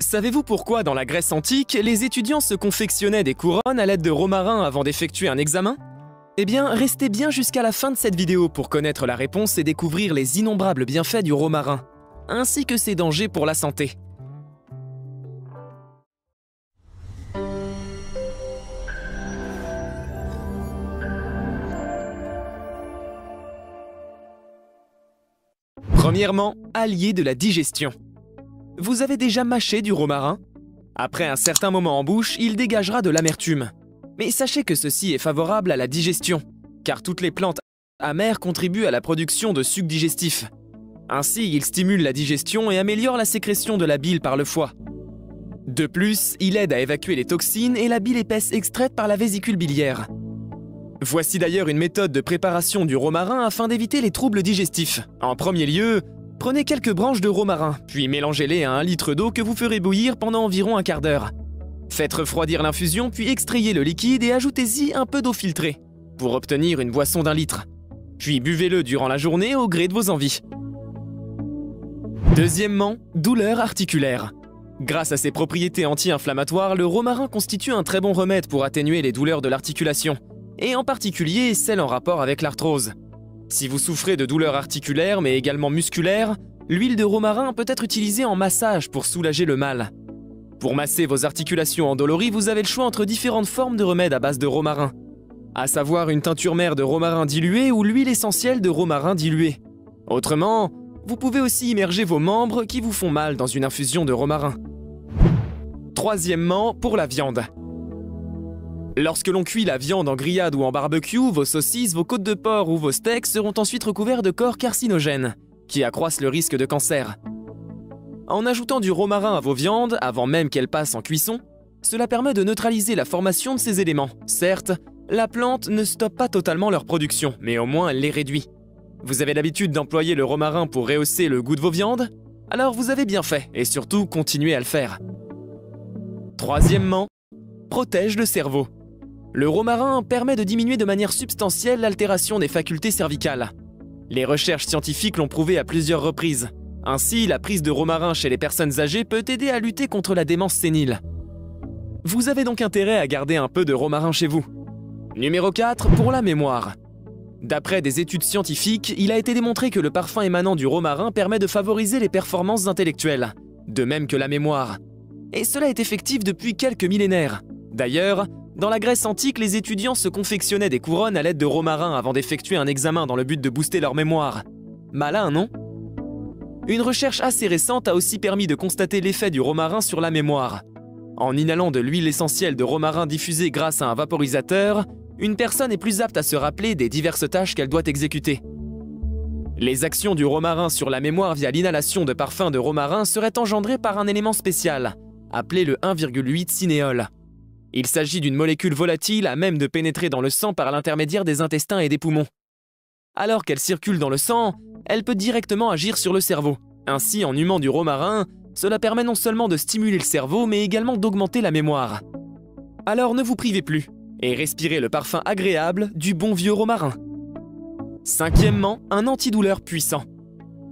Savez-vous pourquoi dans la Grèce antique, les étudiants se confectionnaient des couronnes à l'aide de romarin avant d'effectuer un examen? Eh bien, restez bien jusqu'à la fin de cette vidéo pour connaître la réponse et découvrir les innombrables bienfaits du romarin, ainsi que ses dangers pour la santé. Premièrement, allié de la digestion. Vous avez déjà mâché du romarin? Après un certain moment en bouche, il dégagera de l'amertume. Mais sachez que ceci est favorable à la digestion, car toutes les plantes amères contribuent à la production de sucs digestifs. Ainsi, il stimule la digestion et améliore la sécrétion de la bile par le foie. De plus, il aide à évacuer les toxines et la bile épaisse extraite par la vésicule biliaire. Voici d'ailleurs une méthode de préparation du romarin afin d'éviter les troubles digestifs. En premier lieu, prenez quelques branches de romarin, puis mélangez-les à 1 litre d'eau que vous ferez bouillir pendant environ un quart d'heure. Faites refroidir l'infusion, puis extrayez le liquide et ajoutez-y un peu d'eau filtrée, pour obtenir une boisson d'1 litre. Puis buvez-le durant la journée au gré de vos envies. Deuxièmement, douleurs articulaires. Grâce à ses propriétés anti-inflammatoires, le romarin constitue un très bon remède pour atténuer les douleurs de l'articulation, et en particulier celles en rapport avec l'arthrose. Si vous souffrez de douleurs articulaires mais également musculaires, l'huile de romarin peut être utilisée en massage pour soulager le mal. Pour masser vos articulations endolories, vous avez le choix entre différentes formes de remèdes à base de romarin, à savoir une teinture mère de romarin dilué ou l'huile essentielle de romarin diluée. Autrement, vous pouvez aussi immerger vos membres qui vous font mal dans une infusion de romarin. Troisièmement, pour la viande. Lorsque l'on cuit la viande en grillade ou en barbecue, vos saucisses, vos côtes de porc ou vos steaks seront ensuite recouverts de corps carcinogènes, qui accroissent le risque de cancer. En ajoutant du romarin à vos viandes, avant même qu'elles passent en cuisson, cela permet de neutraliser la formation de ces éléments. Certes, la plante ne stoppe pas totalement leur production, mais au moins elle les réduit. Vous avez l'habitude d'employer le romarin pour rehausser le goût de vos viandes? Alors vous avez bien fait, et surtout continuez à le faire. Troisièmement, protège le cerveau. Le romarin permet de diminuer de manière substantielle l'altération des facultés cervicales. Les recherches scientifiques l'ont prouvé à plusieurs reprises. Ainsi, la prise de romarin chez les personnes âgées peut aider à lutter contre la démence sénile. Vous avez donc intérêt à garder un peu de romarin chez vous. Numéro 4, pour la mémoire. D'après des études scientifiques, il a été démontré que le parfum émanant du romarin permet de favoriser les performances intellectuelles, de même que la mémoire. Et cela est effectif depuis quelques millénaires. D'ailleurs, dans la Grèce antique, les étudiants se confectionnaient des couronnes à l'aide de romarin avant d'effectuer un examen dans le but de booster leur mémoire. Malin, non? Une recherche assez récente a aussi permis de constater l'effet du romarin sur la mémoire. En inhalant de l'huile essentielle de romarin diffusée grâce à un vaporisateur, une personne est plus apte à se rappeler des diverses tâches qu'elle doit exécuter. Les actions du romarin sur la mémoire via l'inhalation de parfums de romarin seraient engendrées par un élément spécial, appelé le 1,8 cinéol. Il s'agit d'une molécule volatile à même de pénétrer dans le sang par l'intermédiaire des intestins et des poumons. Alors qu'elle circule dans le sang, elle peut directement agir sur le cerveau. Ainsi, en humant du romarin, cela permet non seulement de stimuler le cerveau, mais également d'augmenter la mémoire. Alors ne vous privez plus, et respirez le parfum agréable du bon vieux romarin. Cinquièmement, un antidouleur puissant.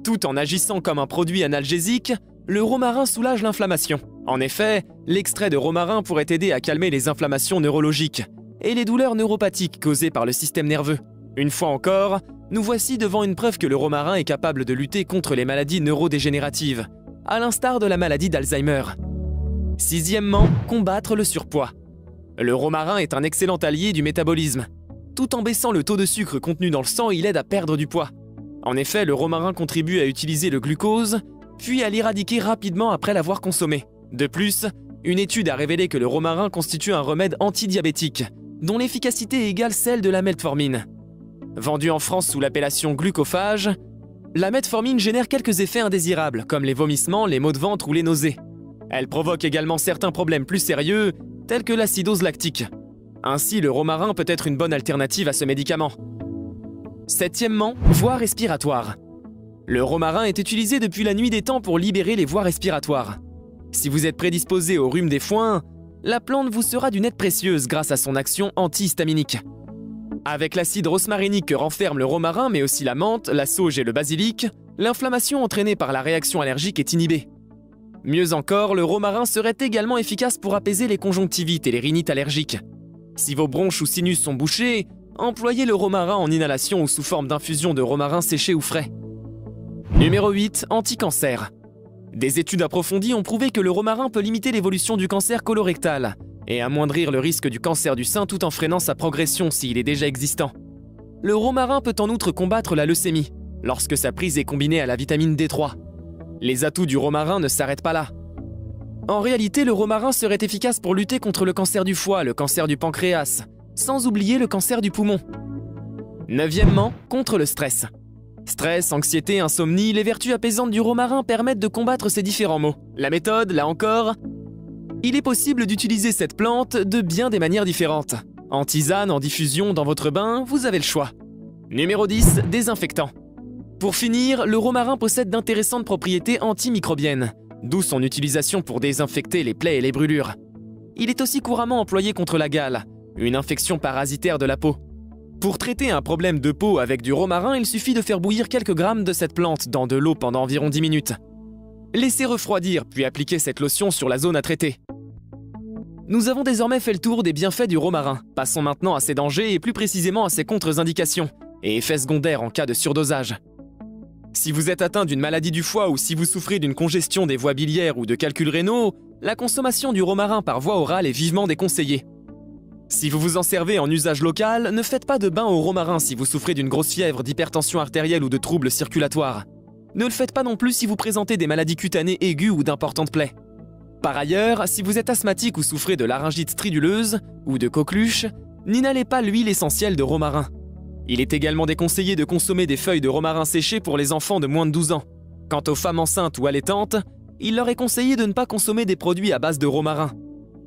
Tout en agissant comme un produit analgésique, le romarin soulage l'inflammation. En effet, l'extrait de romarin pourrait aider à calmer les inflammations neurologiques et les douleurs neuropathiques causées par le système nerveux. Une fois encore, nous voici devant une preuve que le romarin est capable de lutter contre les maladies neurodégénératives, à l'instar de la maladie d'Alzheimer. Sixièmement, combattre le surpoids. Le romarin est un excellent allié du métabolisme. Tout en baissant le taux de sucre contenu dans le sang, il aide à perdre du poids. En effet, le romarin contribue à utiliser le glucose, puis à l'éradiquer rapidement après l'avoir consommé. De plus, une étude a révélé que le romarin constitue un remède antidiabétique, dont l'efficacité égale celle de la metformine. Vendue en France sous l'appellation glucophage, la metformine génère quelques effets indésirables, comme les vomissements, les maux de ventre ou les nausées. Elle provoque également certains problèmes plus sérieux, tels que l'acidose lactique. Ainsi, le romarin peut être une bonne alternative à ce médicament. Septièmement, voie respiratoire. Le romarin est utilisé depuis la nuit des temps pour libérer les voies respiratoires. Si vous êtes prédisposé au rhume des foins, la plante vous sera d'une aide précieuse grâce à son action antihistaminique. Avec l'acide rosmarinique que renferme le romarin, mais aussi la menthe, la sauge et le basilic, l'inflammation entraînée par la réaction allergique est inhibée. Mieux encore, le romarin serait également efficace pour apaiser les conjonctivites et les rhinites allergiques. Si vos bronches ou sinus sont bouchés, employez le romarin en inhalation ou sous forme d'infusion de romarin séché ou frais. Numéro 8. Anti-cancer. Des études approfondies ont prouvé que le romarin peut limiter l'évolution du cancer colorectal et amoindrir le risque du cancer du sein tout en freinant sa progression s'il est déjà existant. Le romarin peut en outre combattre la leucémie, lorsque sa prise est combinée à la vitamine D3. Les atouts du romarin ne s'arrêtent pas là. En réalité, le romarin serait efficace pour lutter contre le cancer du foie, le cancer du pancréas, sans oublier le cancer du poumon. Neuvièmement, contre le stress. Stress, anxiété, insomnie, les vertus apaisantes du romarin permettent de combattre ces différents maux. La méthode, là encore, il est possible d'utiliser cette plante de bien des manières différentes. En tisane, en diffusion, dans votre bain, vous avez le choix. Numéro 10, désinfectant. Pour finir, le romarin possède d'intéressantes propriétés antimicrobiennes, d'où son utilisation pour désinfecter les plaies et les brûlures. Il est aussi couramment employé contre la gale, une infection parasitaire de la peau. Pour traiter un problème de peau avec du romarin, il suffit de faire bouillir quelques grammes de cette plante dans de l'eau pendant environ 10 minutes. Laissez refroidir, puis appliquez cette lotion sur la zone à traiter. Nous avons désormais fait le tour des bienfaits du romarin. Passons maintenant à ses dangers et plus précisément à ses contre-indications et effets secondaires en cas de surdosage. Si vous êtes atteint d'une maladie du foie ou si vous souffrez d'une congestion des voies biliaires ou de calculs rénaux, la consommation du romarin par voie orale est vivement déconseillée. Si vous vous en servez en usage local, ne faites pas de bain au romarin si vous souffrez d'une grosse fièvre, d'hypertension artérielle ou de troubles circulatoires. Ne le faites pas non plus si vous présentez des maladies cutanées aiguës ou d'importantes plaies. Par ailleurs, si vous êtes asthmatique ou souffrez de laryngite striduleuse ou de coqueluche, n'inhalez pas l'huile essentielle de romarin. Il est également déconseillé de consommer des feuilles de romarin séchées pour les enfants de moins de 12 ans. Quant aux femmes enceintes ou allaitantes, il leur est conseillé de ne pas consommer des produits à base de romarin.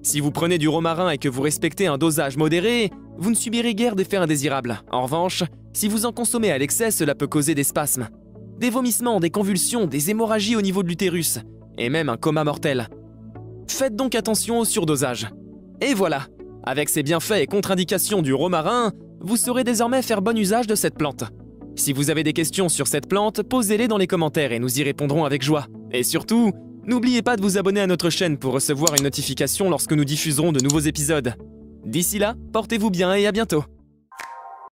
Si vous prenez du romarin et que vous respectez un dosage modéré, vous ne subirez guère d'effets indésirables. En revanche, si vous en consommez à l'excès, cela peut causer des spasmes, des vomissements, des convulsions, des hémorragies au niveau de l'utérus, et même un coma mortel. Faites donc attention au surdosage. Et voilà, avec ces bienfaits et contre-indications du romarin, vous saurez désormais faire bon usage de cette plante. Si vous avez des questions sur cette plante, posez-les dans les commentaires et nous y répondrons avec joie. Et surtout, n'oubliez pas de vous abonner à notre chaîne pour recevoir une notification lorsque nous diffuserons de nouveaux épisodes. D'ici là, portez-vous bien et à bientôt.